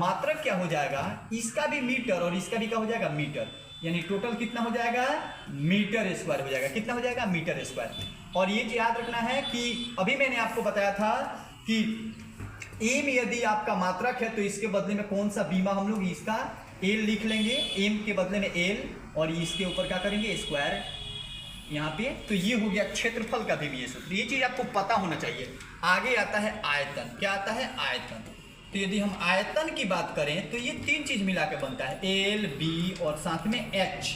मात्रक क्या हो जाएगा, इसका भी मीटर और इसका भी क्या हो जाएगा मीटर, यानी टोटल कितना हो जाएगा मीटर स्क्वायर हो जाएगा। कितना हो जाएगा मीटर स्क्वायर। और ये याद रखना है कि अभी मैंने आपको बताया था कि एम यदि आपका मात्रक है तो इसके बदले में कौन सा बीमा हम लोग इसका एल लिख लेंगे, एम के बदले में एल, और इसके ऊपर क्या करेंगे स्क्वायर यहाँ पे। तो ये हो गया क्षेत्रफल का भी सूत्र, ये चीज आपको पता होना चाहिए। आगे आता है आयतन। क्या आता है आयतन। तो यदि हम आयतन की बात करें तो ये तीन चीज मिला के बनता है, एल बी और साथ में एच,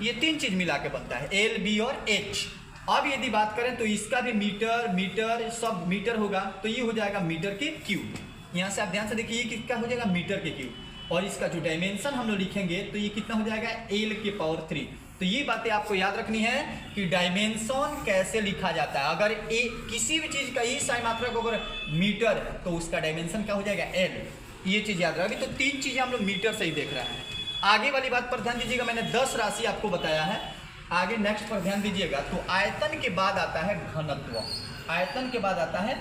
ये तीन चीज मिला के बनता है एल बी और एच। अब यदि बात करें तो इसका भी मीटर मीटर सब मीटर होगा, तो ये हो जाएगा मीटर के क्यूब। यहाँ से आप ध्यान से देखिए ये क्या हो जाएगा मीटर के क्यूब। और इसका जो डायमेंशन हम लोग लिखेंगे तो ये कितना हो जाएगा एल के पावर 3। तो ये बातें आपको याद रखनी है कि डायमेंशन कैसे लिखा जाता है। अगर किसी भी चीज का ई साई मात्रक अगर मीटर तो उसका डायमेंशन क्या हो जाएगा एल, ये चीज याद रखिए। तो तीन चीजें हम लोग मीटर से ही देख रहे हैं। आगे वाली बात पर ध्यान दीजिएगा, मैंने 10 राशि आपको बताया है, आगे नेक्स्ट पर ध्यान दीजिएगा। तो आयतन के बाद आता है घनत्व, आयतन के बाद आता है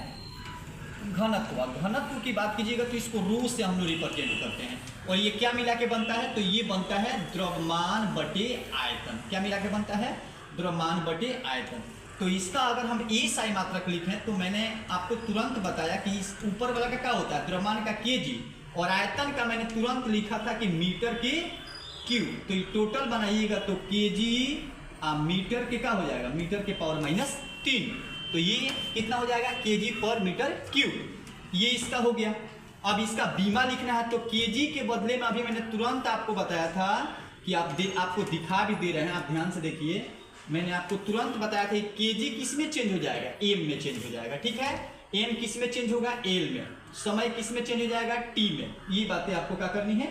घनत्व। घनत्व की बात कीजिएगा तो इसको रू से हम लोग रिप्रेजेंट करते हैं, और ये क्या मिला के बनता है, तो ये बनता है द्रव्यमान बटे आयतन। क्या मिला के बनता है, द्रव्यमान बटे आयतन। तो इसका अगर हम ए साई मात्रक लिखें तो मैंने आपको तुरंत बताया कि इस ऊपर वाला का क्या होता है द्रव्यमान का केजी, और आयतन का मैंने तुरंत लिखा था कि मीटर के क्यूब। तो ये टोटल बनाइएगा तो केजी मीटर के क्या हो जाएगा, मीटर के पावर -3। तो ये कितना हो जाएगा केजी पर मीटर क्यूब, ये इसका हो गया। अब इसका बीमा लिखना है तो केजी के बदले में अभी मैंने तुरंत आपको बताया था कि आपको दिखा भी दे रहे हैं, आप ध्यान से देखिए। मैंने आपको तुरंत बताया था केजी किस में चेंज हो जाएगा, एम में चेंज हो जाएगा, ठीक है। एम किस में चेंज होगा, एल में। समय किस में चेंज हो जाएगा, टी में। ये बातें आपको क्या करनी है,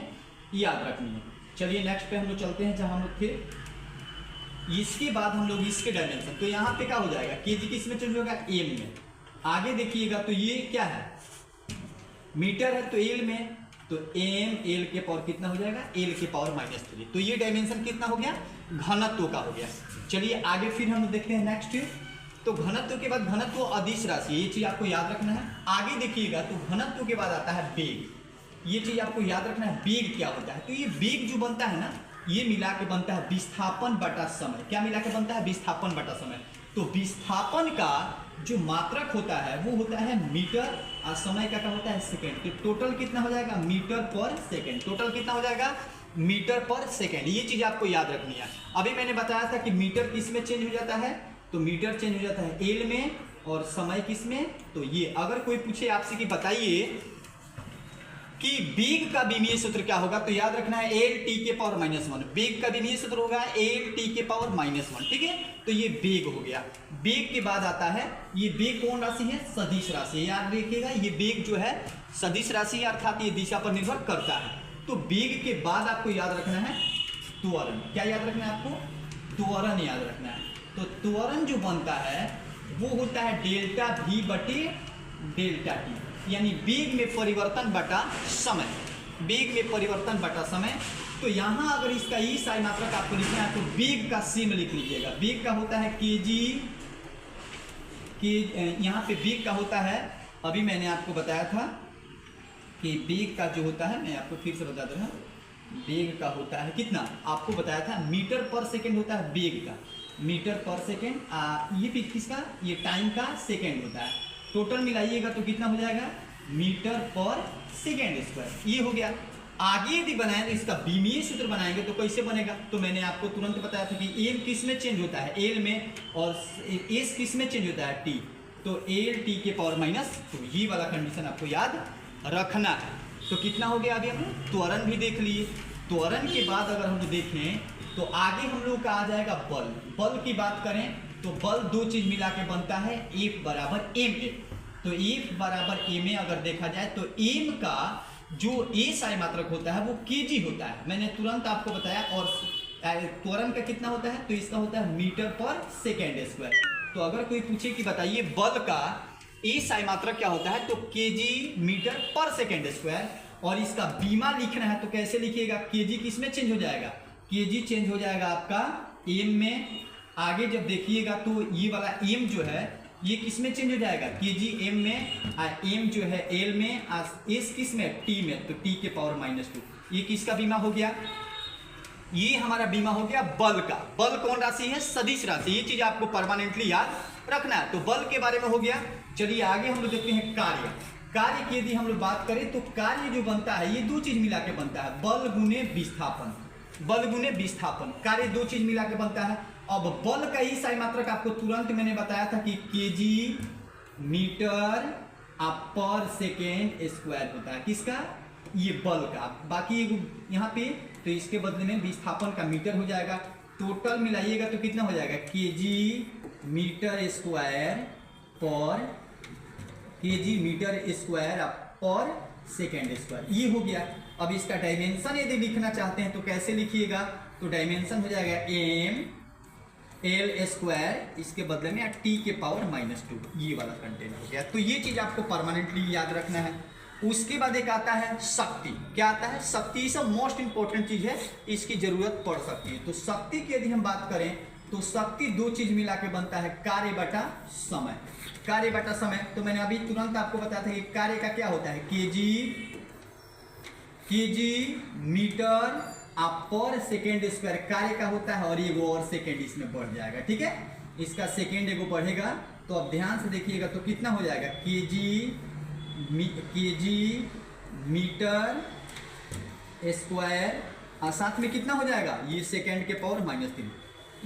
याद रखनी है। चलिए नेक्स्ट पे हम लोग चलते हैं, जहां हम लोग थे इसके बाद हम लोग इसके डायमेंशन। तो यहाँ पे क्या हो जाएगा केजी किस में चेंज होगा, एम में। आगे देखिएगा तो ये क्या है मीटर है तो एल में, तो एम एल के पावर कितना हो जाएगा, एल के पावर -3। तो ये डायमेंशन कितना हो गया, घनत्व का हो गया। चलिए आगे फिर हम देखते हैं नेक्स्ट। तो घनत्व के बाद घनत्व अदिश राशि, ये चीज आपको याद रखना है। आगे देखिएगा तो घनत्व के बाद आता है वेग, ये चीज आपको याद रखना है वेग क्या होता है। तो ये वेग जो बनता है ना, ये मिला के बनता है विस्थापन बटा समय। क्या मिला के बनता है, विस्थापन बटा समय। तो विस्थापन का जो मात्रक होता है वो होता है मीटर, और समय का क्या होता है सेकंड। तो टोटल कितना हो जाएगा मीटर पर सेकंड, टोटल कितना हो जाएगा मीटर पर सेकंड। ये चीज आपको याद रखनी है। अभी मैंने बताया था कि मीटर किस में चेंज हो जाता है, तो मीटर चेंज हो जाता है एल में, और समय किस में, तो ये। अगर कोई पूछे आपसे कि बताइए कि वेग का विमीय सूत्र क्या होगा, तो याद रखना है एल टी के पावर -1। वेग का विमीय सूत्र होगा एल टी के पावर -1, ठीक है। तो ये वेग हो गया। वेग के बाद आता है, ये वेग कौन राशि है, सदिश राशि। याद रखिएगा ये वेग जो है सदिश राशि, अर्थात ये दिशा पर निर्भर करता है। तो वेग के बाद आपको याद रखना है त्वरण। क्या याद रखना है आपको, त्वरण याद रखना है। तो त्वरण जो बनता है वो होता है डेल्टा v बटे डेल्टा टी, यानी वेग में परिवर्तन बटा समय, वेग में परिवर्तन बटा समय। तो यहाँ अगर इसका ई साई मात्रक आपको लिखना है तो वेग का सेम लिख लीजिएगा। वेग का होता है केजी, यहाँ पे वेग का होता है, अभी मैंने आपको बताया था कि वेग का जो होता है, मैं आपको फिर से बता दे रहा हूँ, वेग का होता है कितना, आपको बताया था मीटर पर सेकेंड होता है वेग का, मीटर पर सेकेंड। ये भी किसका, ये टाइम का सेकेंड होता है। टोटल मिलाइएगा तो कितना हो जाएगा मीटर पर सेकेंड स्क्वायर, ये हो गया। आगे यदि बनाए तो इसका विमीय सूत्र बनाएंगे तो कैसे बनेगा, तो मैंने आपको तुरंत बताया था कि एम किस में चेंज होता है, एल में, और एस किस में चेंज होता है, टी। तो एल टी के पावर माइनस, तो ये वाला कंडीशन आपको याद रखना है। तो कितना हो गया, अभी हम त्वरण भी देख लिए। त्वरण के बाद अगर हम देखें तो आगे हम लोग का आ जाएगा बल। बल की बात करें तो बल दो चीज मिला के बनता है, F बराबर एम ए। तो F बराबर एम ए अगर देखा जाए तो एम का जो ए साई मात्रक होता है वो केजी होता है, मैंने तुरंत आपको बताया। और त्वरण का कितना होता है, तो इसका होता है मीटर पर सेकेंड स्क्वायर। तो अगर कोई पूछे कि बताइए बल का ए साई मात्रक क्या होता है, तो केजी मीटर पर सेकेंड स्क्वायर। और इसका बीमा लिखना है तो कैसे लिखिएगा, केजी किस में चेंज हो जाएगा, केजी चेंज हो जाएगा आपका एम में। आगे जब देखिएगा तो ये वाला एम जो है ये किस में चेंज हो जाएगा, केजी एम में, एम जो है एल में, एस किस में, टी में, तो टी के पावर -2। ये किसका बीमा हो गया, ये हमारा बीमा हो गया बल का। बल कौन राशि है, सदिश राशि। ये चीज आपको परमानेंटली याद रखना है। तो बल के बारे में हो गया। चलिए आगे हम लोग देखते हैं कार्य। कार्य की यदि हम लोग बात करें तो कार्य जो बनता है ये दो चीज मिला के बनता है, बल गुने विस्थापन। बल गुने विस्थापन, कार्य दो चीज मिला के बनता है। अब बल का ही साई मात्रक आपको तुरंत मैंने बताया था कि केजी मीटर पर सेकेंड स्क्वायर होता है। किसका, ये बल का। बाकी यहाँ पे तो इसके बदले में विस्थापन का मीटर हो जाएगा। टोटल मिलाइएगा तो कितना हो जाएगा, केजी मीटर स्क्वायर पर, केजी मीटर स्क्वायर पर सेकेंड स्क्वायर, ये हो गया। अब इसका डायमेंशन यदि लिखना चाहते हैं तो कैसे लिखिएगा, तो डायमेंशन हो जाएगा एम एल स्क्वायर, इसके बदले में टी के पावर -2, ये वाला कंटेंट हो गया। तो ये चीज आपको परमानेंटली याद रखना है। उसके बाद एक आता है शक्ति। क्या आता है, शक्ति। सब मोस्ट इंपॉर्टेंट चीज है, इसकी जरूरत पड़ सकती है। तो शक्ति की यदि हम बात करें तो शक्ति दो चीज मिला के बनता है, कार्य बटा समय। कार्य बटा समय, तो मैंने अभी तुरंत आपको बताया था कि कार्य का क्या होता है, केजी मीटर पर सेकेंड स्क्वायर कार्य का होता है, और ये वो और सेकेंड इसमें बढ़ जाएगा। ठीक है, इसका सेकेंड एगो बढ़ेगा। तो अब ध्यान से देखिएगा तो कितना हो जाएगा, केजी मीटर स्क्वायर, और साथ में कितना हो जाएगा, ये सेकेंड के पावर -3।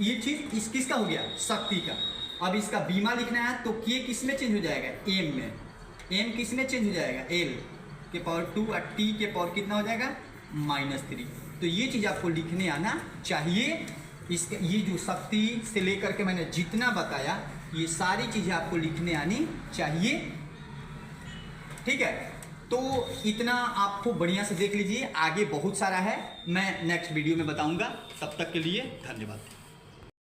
ये चीज इस किसका हो गया, शक्ति का। अब इसका बीमा लिखना है तो के किस में चेंज हो जाएगा, एम में। एम किस में चेंज हो जाएगा, एल के पावर 2, और टी के पावर कितना हो जाएगा, -3। तो ये चीज आपको लिखने आना चाहिए। इसके ये जो शक्ति से लेकर के मैंने जितना बताया, ये सारी चीजें आपको लिखने आनी चाहिए। ठीक है, तो इतना आपको बढ़िया से देख लीजिए। आगे बहुत सारा है, मैं नेक्स्ट वीडियो में बताऊंगा। तब तक के लिए धन्यवाद।